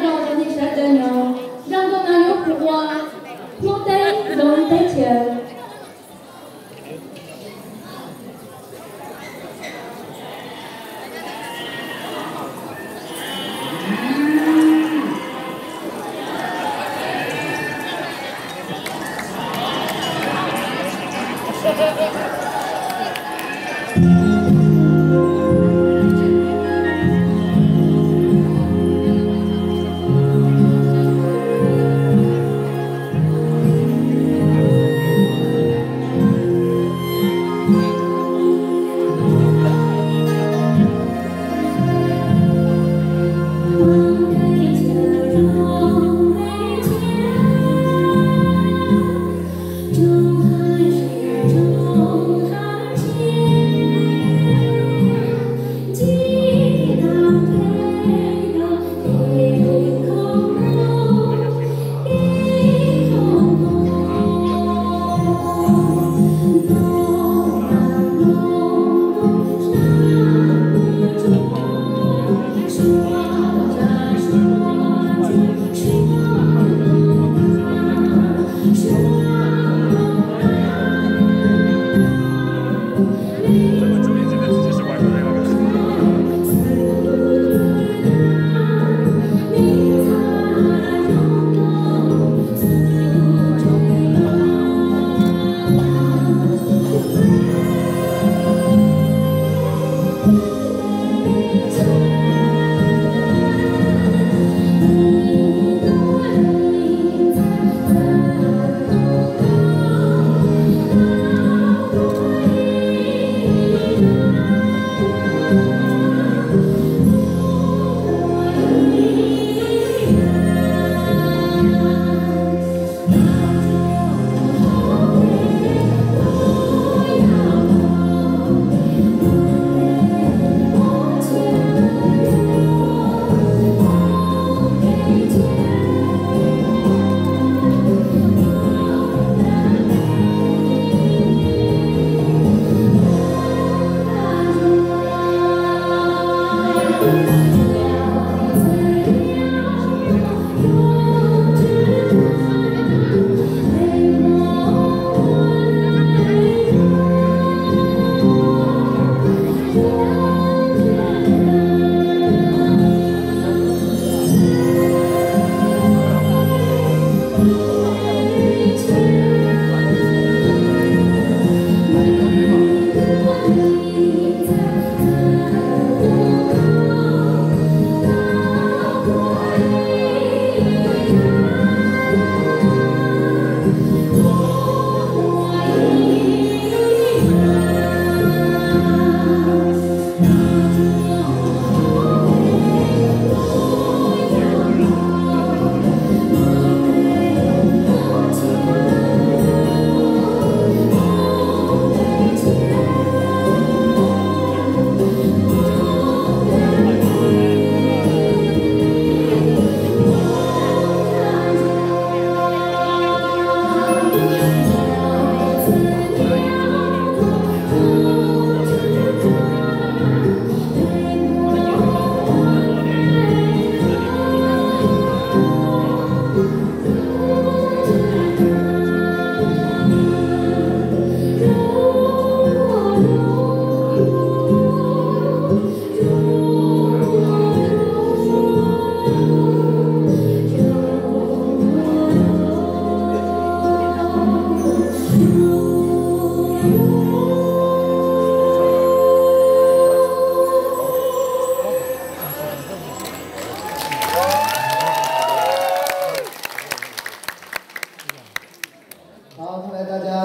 到的你晒的牛，让多难有苦我，我得弄得钱。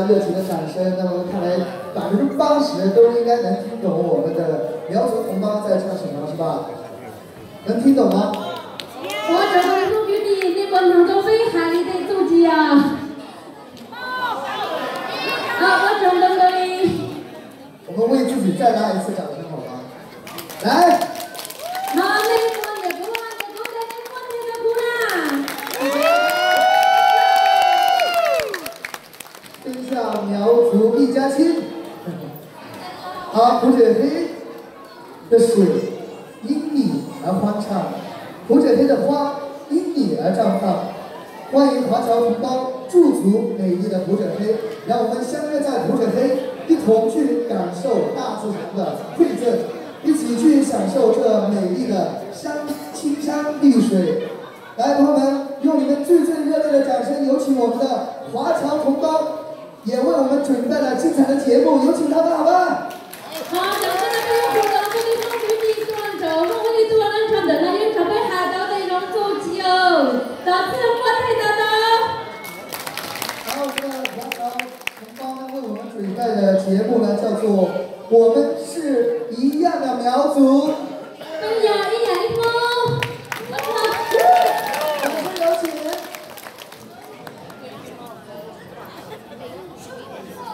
热情的掌声。那么看来80%都应该能听懂我们的苗族同胞在唱什么，是吧？能听懂吗？我这个录给你，你们能够飞海里的足迹啊！我真的累。我们为自己再拉一次掌声，好吗？来。 苗族一家亲，普者黑的水因你而欢畅，普者黑的花因来绽放。欢迎华侨同胞驻足美丽的普者黑，让我们相约在普者黑，一同去感受大自然的馈赠，一起去享受这美丽的青山绿水。来，朋友们，用你们最热烈的掌声，有请我们的华侨同胞，也为我们准备了精彩的节目，有请他们，好吗？好，掌声来为活动这里方估计算着，我们的多人场的那有准备好的内容做起哦，大家快点打打。然后这个华侨同胞呢为我们准备的节目呢叫做《我们是一样的苗族》。哎呀，一样的吗？有请。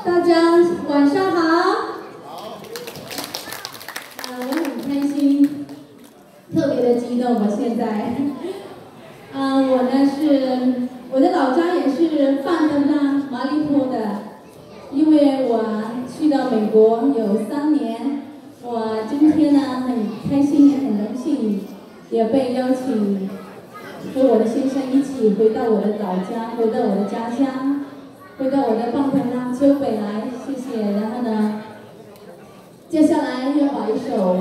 大家晚上好。我很开心，特别的激动。我现在，我呢是我的老家也是范登拉马里坡的，因为我去到美国有3年，我今天呢很开心也很荣幸，也被邀请和我的先生一起回到我的老家，回到我的家乡，回到我的棒棚拉丘北来，谢谢。然后呢，接下来要把一首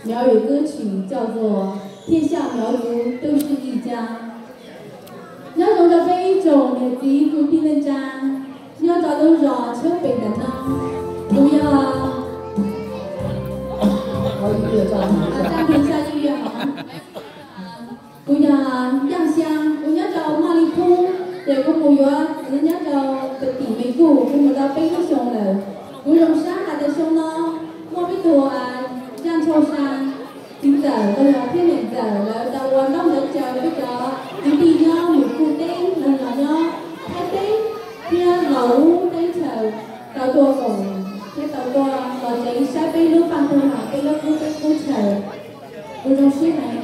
苗语歌曲叫做《天下苗族都是一家》。nhớ trong cà phê trộn để tí cứ tin lên trang nhớ cho đâu rõ trước bình đắn năng bây giờ trang thiên sa như vậy hả bây giờ giang xiang nhớ cho mali thu để cô mùi quá nhớ cho tự tỉ mấy cụ cô mùi ta bê nó xong rồi cô rồng sáng là để xong nó mua mấy tùa giang châu sang chính giờ tôi là thế này giờ là đầu quan đông được chờ bây giờ đi nhau một khu tên là nhau hai tên kia lẩu tên chờ tàu tua cùng cái tàu tua và chạy sai bên nước phan thôi mà bên nước cô chờ cô trong suy này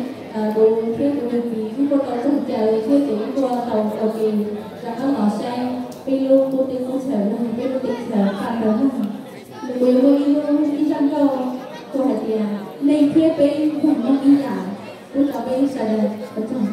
cô phía cô đơn vị cô tàu trong chờ phía chỉ cô tàu kỳ rằng nó ngỏ sang bên nước cô tên cô chờ nó bên nước tên chờ phan đó người cô đi sang câu cô hỏi tiền này phía bên không có ý là cô cháu bên sợ là ở trong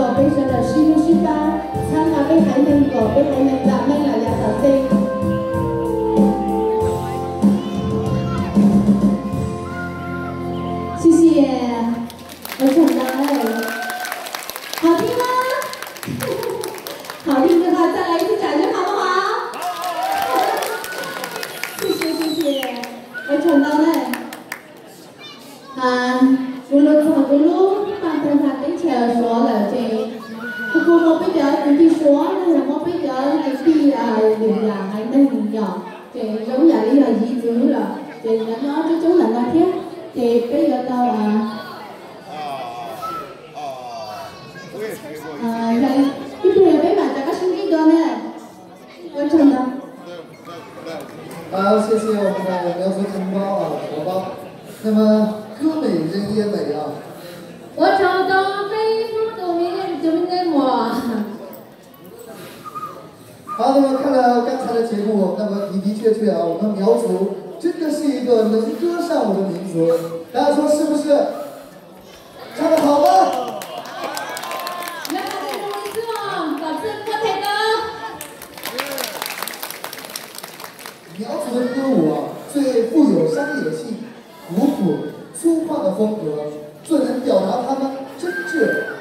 我背上了1618，参加北海南国，北海南咱们来两条队。谢谢，我唱到哎，好听吗？好听的话，再来一次掌声好不好？谢谢谢谢，我唱到嘞。Dulu bạn thân hạt đến chờ số là chị cô một bây giờ đi số là một bây giờ đi đường là hay nên nhìn nhỏ chị giống như lý là gì chứ là chị nó chứ chú là nói thế thì bây giờ tao này cái điều này bạn cho các sinh viên đó nè quan trọng đâu 好，谢谢我们的苗族同胞啊，同胞。那么歌美人也美啊。我找到北方的我。好，那么看了刚才的节目，那么的确啊，我们苗族真的是一个能歌善舞的民族。大家说是不是？唱得好吗？来，大家用力做，搞正歌台的。苗族的歌舞啊，最富有商业性、古朴、粗犷的风格，最能表达他们真挚、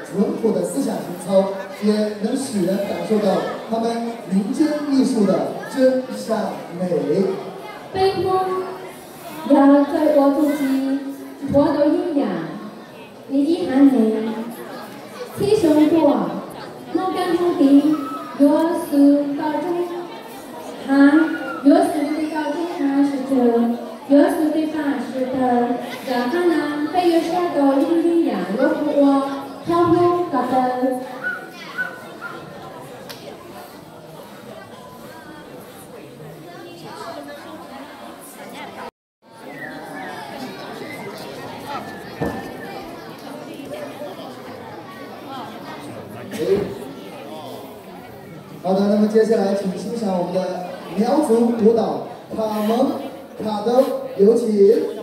淳朴的思想情操，也能使人感受到他们民间艺术的真善美。北方要在我自己，我都一样。你遗憾呢？天生多，我感觉的越是高中，越是对高中是这，越是对法是的，让他呢被越晒到一样，越不我跳舞搞的。好的，那么接下来请欣赏我们的苗族舞蹈卡蒙卡兜，有请。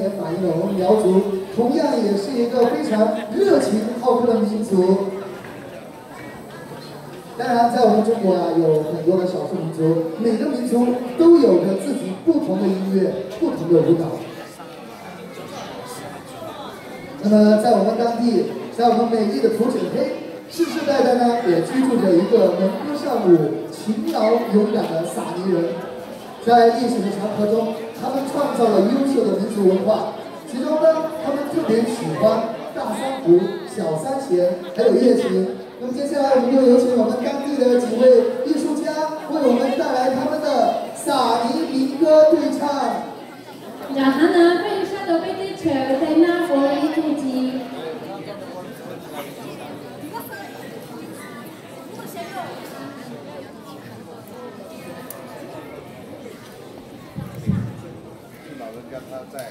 也反映了我们苗族同样也是一个非常热情好客的民族。当然，在我们中国啊，有很多的少数民族，每个民族都有着自己不同的音乐、不同的舞蹈。那么，在我们当地，在我们美丽的普者黑，世世代代呢，也居住着一个能歌善舞、勤劳勇敢的撒尼人。在历史的长河中，他们创造了优秀的民族文化。其中呢，他们特别喜欢大三胡、小三弦，还有乐琴。那么接下来，我们就有请我们当地的几位艺术家为我们带来他们的撒尼民歌对唱。然后呢，欢迎沙斗贝对球在那国艺术机。老人家他在。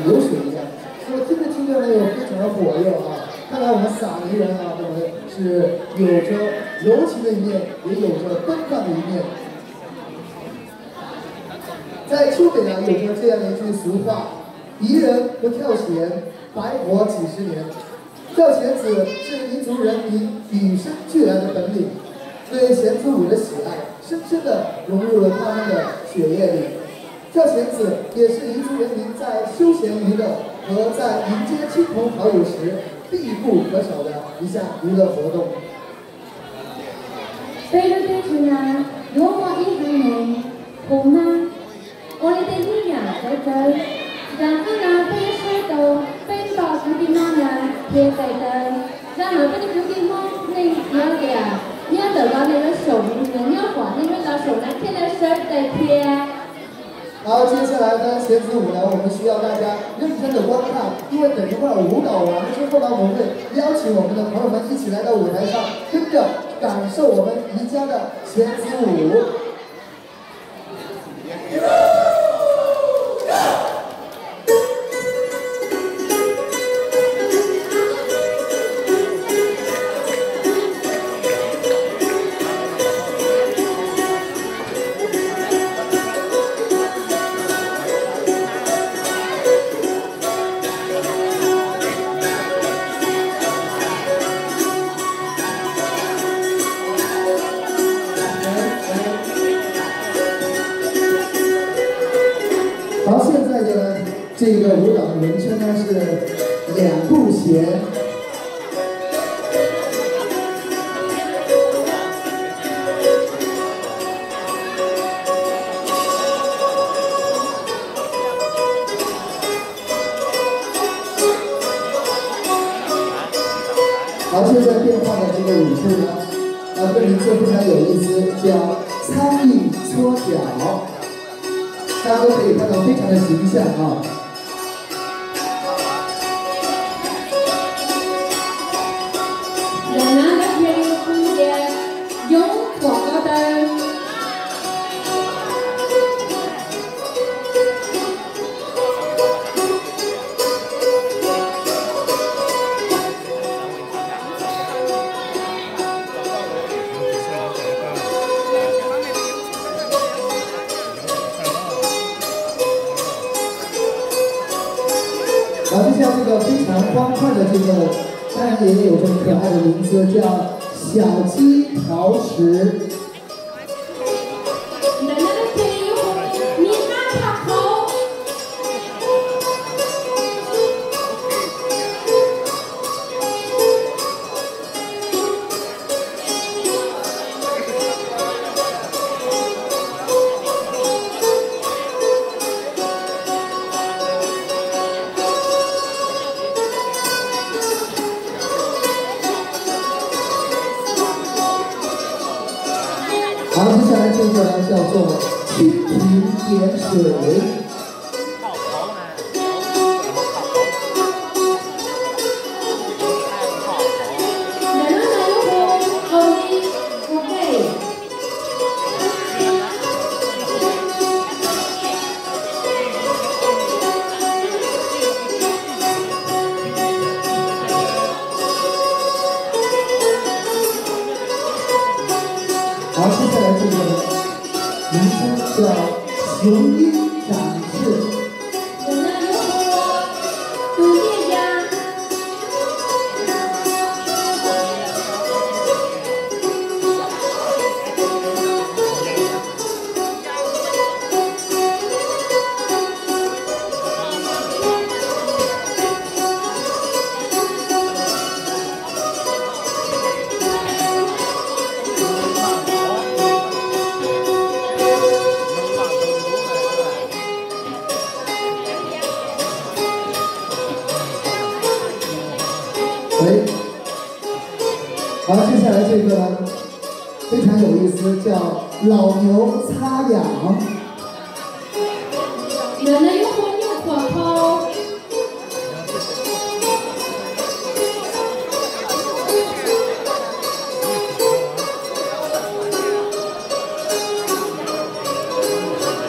流水一样。那么听着听着呢，又非常的火热啊！看来我们撒尼人啊，我们是有着柔情的一面，也有着奔放的一面。在丘北啊，有着这样的一句俗话：敌人不跳弦，白活几十年。跳弦子是彝族人民与生俱来的本领，对弦子舞的喜爱，深深地融入了他们的血液里。跳弦子也是彝族人民在休闲娱乐和在迎接亲朋好友时必不可少的一项娱乐活动。對對對住啊，如果我依係你，好嗎？我哋啲人仔仔，然之後飛水道，飛到古地方人貼地的，然後這個古地方那有嘅，你要得到那個手藝人，你要把那個老手呢貼在水地貼。好，接下来呢，弦子舞呢，我们需要大家认真的观看，因为等一会儿舞蹈完了之后呢，我们会邀请我们的朋友们一起来到舞台上，跟着感受我们宜家的弦子舞。好，现在的这个舞蹈的名称呢是两步弦。好，现在变化的这个舞步呢，这个名字非常有意思，叫苍蝇搓脚。大家都可以看到非常的形象啊！然後呢，佢要蝴蝶用廣告燈。然后就像这个非常欢快的这个，当然也有这么可爱的名字，叫小鸡刨食。然後呢，佢要面啱拍好。好，接下来这个呢叫做蜻蜓点水。好，接下来这个名称叫雄鹰展翅。好，接下来这个呢非常有意思，叫老牛擦痒。人呢又昏又可偷。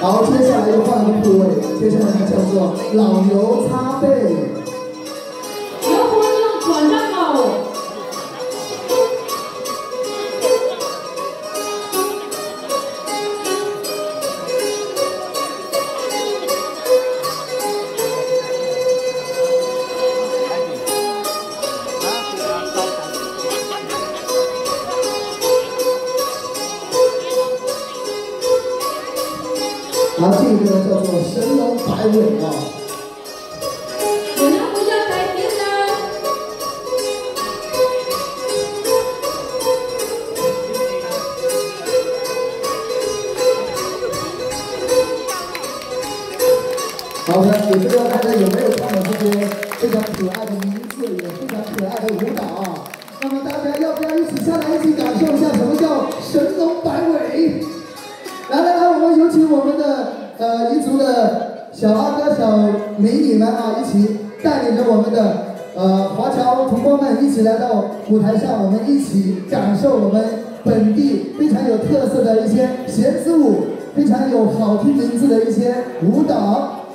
好，好，接下来又换了个部位，接下来叫做老牛擦背。牛婆牛转上口。好，这个叫做神龙摆尾啊。我要不要改变呢？好的，也不知道大家有没有看到这些非常可爱的名字，也非常可爱的舞蹈啊。那么大家要不要一起下来，一起感受一下什么叫神龙摆尾？来，我们有请我们的彝族的小阿哥、小美女们啊，一起带领着我们的华侨同胞们一起来到舞台上，我们一起感受我们本地非常有特色的一些弦子舞，非常有好听名字的一些舞蹈。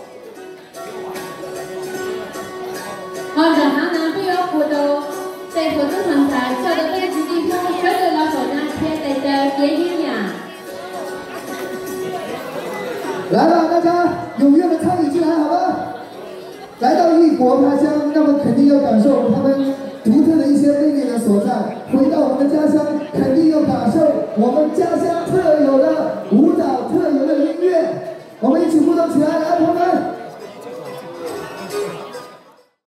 好的，好呢，不要糊涂，在活动上台，叫的位置地方，所有老手呢，贴在的别音呀。来吧，大家踊跃的参与进来，好吧？来到异国他乡，那么肯定要感受他们独特的一些魅力的所在。回到我们的家乡，肯定要感受我们家乡特有的舞蹈、特有的音乐。我们一起互动起来，来，朋友们！